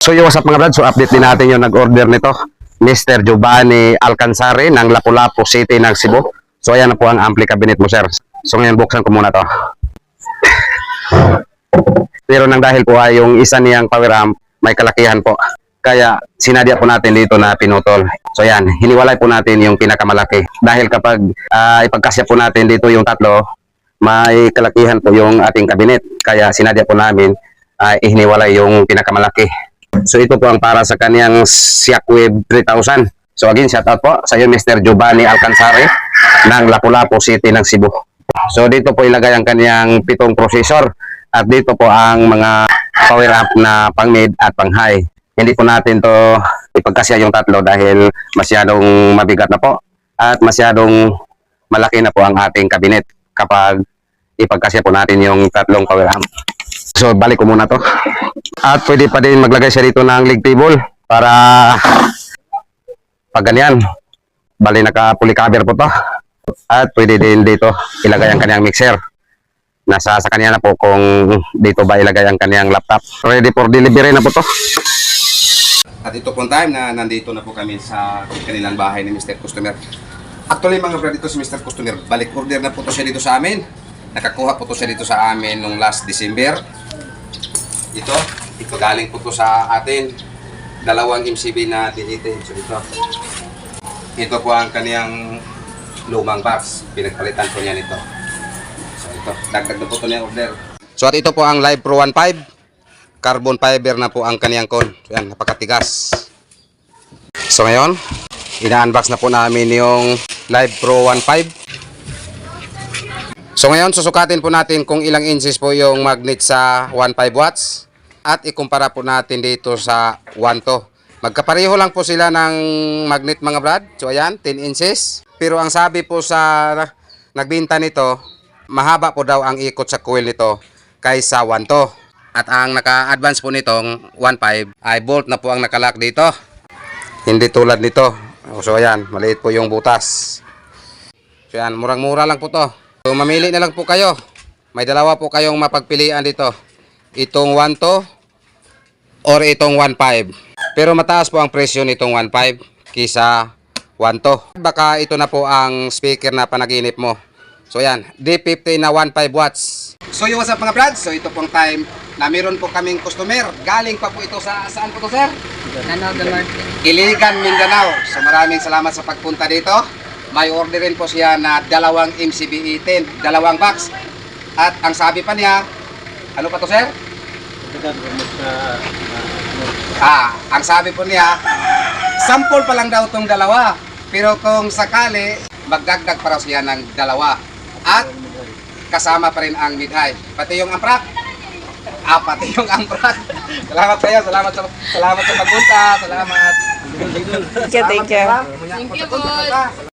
So yung what's up mga brad, so update din natin yung nag-order nito, Mr. Giovanni Alcanzari ng Lapu-Lapu City ng Cebu. So ayan na po ang ampli cabinet mo sir. So ngayon buksan ko muna to. Pero nang dahil po ay yung isa niyang power amp may kalakihan po, kaya sinadya po natin dito na pinutol. So ayan, hiniwalay po natin yung pinakamalaki. Dahil kapag ipagkasya po natin dito yung tatlo, may kalakihan po yung ating cabinet. Kaya sinadya po namin ihiniwalay yung pinakamalaki. So ito po ang para sa kaniyang Shockwave 3000. So again, shout out po sa iyo Mr. Giovanni Alcanzari ng Lapu-Lapu City ng Cebu. So dito po ilagay ang kaniyang 7 processor at dito po ang mga power amp na pang mid at pang high. Hindi po natin to ipagkasya yung tatlo dahil masyadong mabigat na po at masyadong malaki na po ang ating cabinet kapag ipagkasya po natin yung tatlong power amp. So balik ko muna to. At pwede pa din maglagay siya dito ng leg table para pag ganyan, bali naka-pulley cover po to. At pwede din dito ilagay ang kanyang mixer. Nasa sa kanya na po kung dito ba ilagay ang kanyang laptop. Ready for delivery na po to. At ito po time na nandito na po kami sa kanilang bahay ni Mr. Customer. Actually mga brad, dito si Mr. Customer, balik order na po to siya dito sa amin. Nakakuha po to siya dito sa amin nung last December. Ito galing po to sa atin. Dalawang MCB na dinitin. So ito po ang kaniyang lumang box. Pinagpalitan po niya nito. So ito, dagdag na po to niya order. So at ito po ang Live Pro 1.5. Carbon fiber na po ang kaniyang con. So yan, napakatigas. So ngayon, ina-unbox na po namin yung Live Pro 1.5. So ngayon, susukatin po natin kung ilang inches po yung magnet sa 1.5 watts at ikumpara po natin dito sa 1.2. Magkapareho lang po sila ng magnet mga brad. So ayan, 10 inches. Pero ang sabi po sa nagbinta nito, mahaba po daw ang ikot sa coil nito kaysa 1.2. At ang naka-advance po nitong 1.5 ay bolt na po ang nakalock dito. Hindi tulad nito. So ayan, maliit po yung butas. So ayan, murang-mura lang po to. So mamili na lang po kayo. May dalawa po kayong mapagpilian dito. Itong 1.2 or itong 1.5. Pero mataas po ang presyo nitong 1.5 kisa 1.2. Baka ito na po ang speaker na panaginip mo. So yan, D50 na 1.5 watts. So yung what's up mga brad? So ito pong time na meron po kaming customer. Galing pa po ito sa saan po to sir? Mindanao del Norte. Iligan, Mindanao. So maraming salamat sa pagpunta dito. May orderin po siya na dalawang MCB 10, dalawang box. At ang sabi pa niya, ano pa to sir? Ang sabi po niya, sample pa lang daw tong dalawa. Pero kung sakali, magdagdag para siya ng dalawa. At kasama pa rin ang mid-high. Pati yung amprak. Pati yung amprak. Salamat kayo, salamat sa pagpunta. Salamat. Thank you. Thank you, boss.